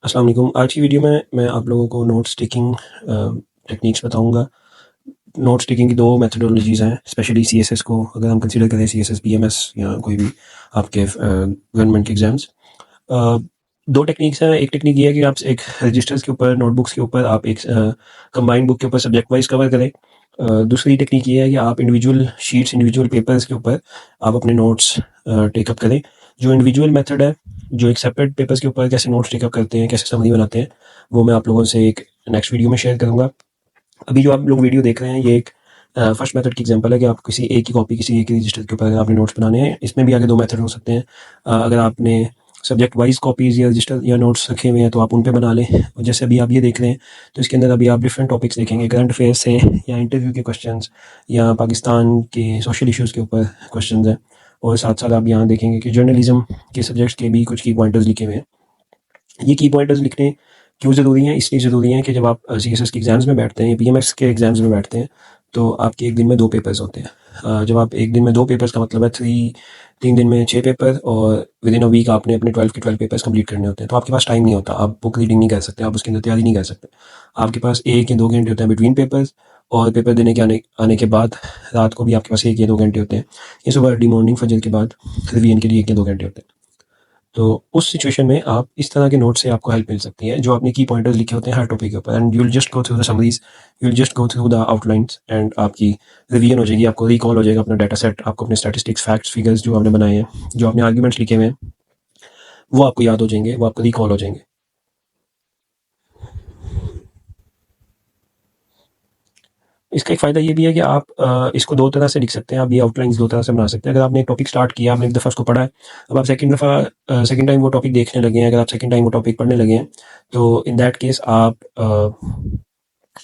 अस्सलाम वालेकुम। आज की वीडियो में मैं आप लोगों को नोट्स टेकिंग टेक्निक्स बताऊंगा। नोट्स टेकिंग की दो मेथडोलॉजीज़ हैं, स्पेशली सीएसएस को अगर हम कंसीडर करें, सीएसएस बीएमएस या कोई भी आपके गवर्नमेंट के एग्जाम्स। दो टेक्निक्स हैं। एक टेक्निक ये है कि आप एक रजिस्टर्स के ऊपर, नोटबुक्स के ऊपर आप एक कंबाइंड बुक के ऊपर सब्जेक्ट वाइज कवर करें। दूसरी टेक्निक ये है कि आप इंडिविजुअल शीट्स, इंडिविजुअल पेपर्स के ऊपर आप अपने नोट्स टेकअप करें। जो इंडिविजुअल मेथड है, जो एक सेपरेट पेपर्स के ऊपर कैसे नोट्स टेकअप करते हैं, कैसे समरी बनाते हैं, वो मैं आप लोगों से एक नेक्स्ट वीडियो में शेयर करूँगा। अभी जो आप लोग वीडियो देख रहे हैं, ये एक फर्स्ट मेथड की एग्जांपल है कि आप किसी एक ही कॉपी, किसी एक ही रजिस्टर के ऊपर अगर आपने नोट्स बनाने हैं। इसमें भी आगे दो मेथड हो सकते हैं। अगर आपने सब्जेक्ट वाइज कॉपीज़ या रजिस्टर या नोट्स रखे हुए हैं तो आप उन पे बना लें। और जैसे अभी आप ये देख रहे हैं तो इसके अंदर अभी आप डिफरेंट टॉपिक्स देखेंगे, करंट अफेयर्स से या इंटरव्यू के क्वेश्चंस या पाकिस्तान के सोशल इश्यूज़ के ऊपर क्वेश्चंस हैं। और साथ साथ आप यहाँ देखेंगे कि जर्नलिज्म के सब्जेक्ट्स के भी कुछ की पॉइंटर्स लिखे हुए हैं। ये की पॉइंटर्स लिखने क्यों ज़रूरी हैं? इसलिए ज़रूरी हैं कि जब आप सीएसएस के एग्ज़ाम्स में बैठते हैं या पीएमएस के एग्ज़ाम्स में बैठते हैं तो आपके एक दिन में 2 पेपर्स होते हैं। जब आप एक दिन में 2 पेपर्स का मतलब है 3 दिन में 6 पेपर, और विद इन अ वीक आपने अपने 12 के 12 पेपर्स कंप्लीट करने होते हैं। तो आपके पास टाइम नहीं होता, आप बुक रीडिंग नहीं कर सकते, आप उसके अंदर तैयारी नहीं कर सकते। आपके पास 1 या 2 घंटे होते हैं बिटवीन पेपर्स, और पेपर देने के आने के बाद रात को भी आपके पास 1 या 2 घंटे होते हैं। ये सुबह अर्ली मॉर्निंग फजर के बाद रिवीजन के लिए 1 या 2 घंटे होते हैं। तो उस सिचुएशन में आप इस तरह के नोट से आपको हेल्प मिल सकती है, जो आपने की पॉइंटर्स लिखे होते हैं हर टॉपिक के ऊपर, and you will just go through the summaries, you will just go through the outlines, and आपकी रिवीजन हो जाएगी, आपको रिकॉल हो जाएगा अपना डाटा सेट, आपको अपने स्टैटिस्टिक्स, फैक्ट्स, फिगर्स जो आपने बनाए हैं, जो आपने आर्ग्यूमेंट्स लिखे हुए हैं, वो आपको याद हो जाएंगे, वो आपको रिकॉल हो जाएंगे। इसका एक फ़ायदा ये भी है कि आप इसको 2 तरह से लिख सकते हैं, आप ये आउटलाइंस 2 तरह से बना सकते हैं। अगर आपने एक टॉपिक स्टार्ट किया, आपने एक दफ़ा उसको पढ़ा है, अब आप सेकंड टाइम वो टॉपिक देखने लगे हैं, अगर आप सेकंड टाइम वो टॉपिक पढ़ने लगे हैं, तो इन दैट केस आप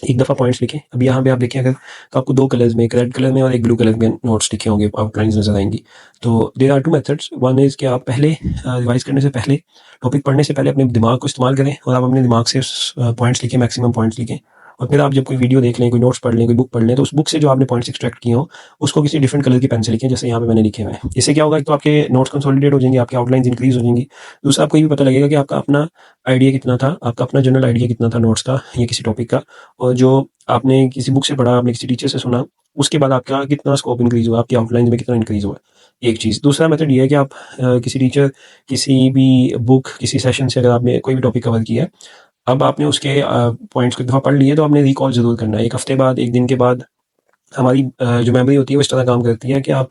एक दफ़ा पॉइंट्स लिखें। अब यहाँ पे आप देखें अगर, तो आपको 2 कलर्स में, एक रेड कलर में और एक ब्लू कलर में नोट्स लिखे होंगे, आउटलाइंस नज़र आएंगी। तो there are 2 methods. One is कि आप पहले रिवाइज करने से पहले, टॉपिक पढ़ने से पहले अपने दिमाग को इस्तेमाल करें और आप अपने दिमाग से पॉइंट्स लिखें, मैक्सिमम पॉइंट्स लिखें। और फिर आप जब कोई वीडियो देख लें, कोई नोट्स पढ़ लें, कोई बुक पढ़ लें, तो उस बुक से जो आपने पॉइंट्स एक्सट्रैक्ट किए हो उसको किसी डिफरेंट कलर की पेन से लिखें, जैसे यहाँ पे मैंने लिखे हुए हैं। इससे क्या होगा, एक तो आपके नोट्स कंसोलिडेट हो जाएंगे, आपके आउटलाइंस इंक्रीज हो जाएंगी। दूसरा, आपको ये भी पता लगेगा कि आपका अपना आइडिया कितना था, आपका अपना जनरल आइडिया कितना था नोट्स का या किसी टॉपिक का, और जो आपने किसी बुक से पढ़ा, आपने किसी टीचर से सुना, उसके बाद आपका कितना स्कोप इंक्रीज हुआ, आपकी आउटलाइंस में कितना इंक्रीज हुआ, एक चीज़। दूसरा मेथड ये है कि आप किसी टीचर, किसी भी बुक, किसी सेशन से अगर आपने कोई भी टॉपिक कवर किया है, अब आपने उसके पॉइंट्स को एक दफ़ा पढ़ लिए, तो आपने रिकॉल ज़रूर करना है। 1 हफ्ते बाद, 1 दिन के बाद हमारी जो मेमोरी होती है वो इस तरह काम करती है कि आप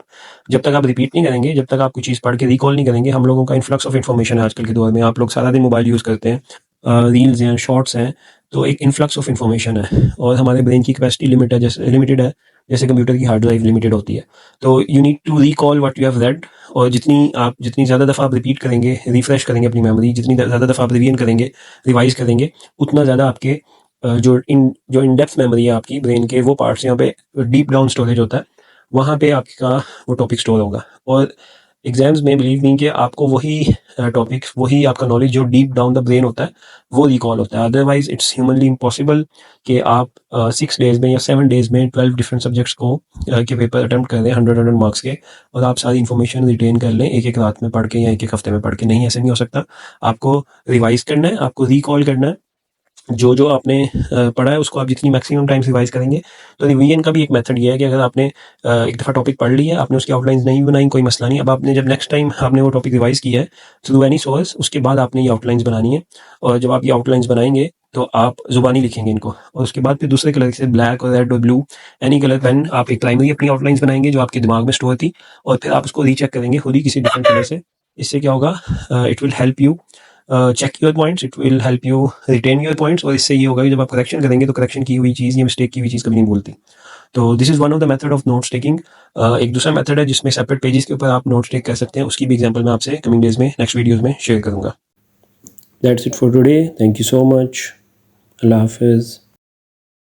जब तक आप रिपीट नहीं करेंगे, जब तक आप कोई चीज़ पढ़ के रिकॉल नहीं करेंगे, हम लोगों का इन्फ्लक्स ऑफ इन्फॉर्मेशन है आजकल के दौर में। आप लोग सारा दिन मोबाइल यूज़ करते हैं, रील्स हैं, शॉर्ट्स हैं, तो एक इन्फ्लक्स ऑफ इन्फॉर्मेशन है, और हमारे ब्रेन की कैपेसिटी लिमिटेड है, जैसे कंप्यूटर की हार्ड ड्राइव लिमिटेड होती है। तो you need to recall what you have read, और जितनी ज़्यादा दफ़ा आप रिपीट करेंगे, रिफ्रेश करेंगे अपनी मेमोरी, जितनी ज़्यादा दफ़ा आप रिवीजन करेंगे, रिवाइज करेंगे, उतना ज़्यादा आपके जो इन डेप्थ मेमोरी है आपकी ब्रेन के, वो पार्ट्स, यहाँ पे डीप डाउन स्टोरेज होता है, वहाँ पे आपका वो टॉपिक स्टोर होगा। और एग्जाम्स में बिलीव मी कि आपको वही टॉपिक्स, वही आपका नॉलेज जो डीप डाउन द ब्रेन होता है, वो रिकॉल होता है। अदरवाइज इट्स ह्यूमनली इम्पॉसिबल कि आप 6 डेज में या 7 डेज में 12 डिफरेंट सब्जेक्ट्स को के पेपर अटेम्प्ट कर लें 100 मार्क्स के, और आप सारी इन्फॉर्मेशन रिटेन कर लें एक एक रात में पढ़ के या एक एक हफ्ते में पढ़ के। नहीं, ऐसे नहीं हो सकता। आपको रिवाइज करना है, आपको रिकॉल करना है। जो आपने पढ़ा है उसको आप जितनी मैक्सिमम टाइम्स रिवाइज करेंगे। तो रिवीजन का भी एक मेथड ये है कि अगर आपने एक दफ़ा टॉपिक पढ़ लिया, आपने उसकी आउटलाइंस नहीं बनाई, कोई मसला नहीं। अब आपने जब नेक्स्ट टाइम आपने वो टॉपिक रिवाइज किया है थ्रू एनी सोर्स, उसके बाद आपने ये आउटलाइंस बनानी है। और जब आप ये आउटलाइंस बनाएंगे तो आप ज़ुबानी लिखेंगे इनको, और उसके बाद फिर दूसरे कलर से, ब्लैक और रेड और ब्लू, एनी कलर पेन, आप एक प्राइमरी अपनी आउटलाइंस बनाएंगे जो आपके दिमाग में स्टोर थी, और फिर आप उसको रीचेक करेंगे खुद ही किसी डिफरेंट कलर से। इससे क्या होगा, it will help you check your points, it will help you retain your points, और इससे ये होगा कि जब आप करेक्शन करेंगे तो करेक्शन की हुई चीज़ या मिस्टेक की हुई चीज़ कभी नहीं भूलती। तो this is one of the method of notes taking. एक दूसरा मेथड है जिसमें सेपरेट पेजेस के ऊपर आप नोट्स टेक कर सकते हैं, उसकी भी एग्जांपल मैं आपसे कमिंग डेज में नेक्स्ट वीडियोस में शेयर करूंगा। That's it for today, thank you so much, अल्लाह हाफिज़।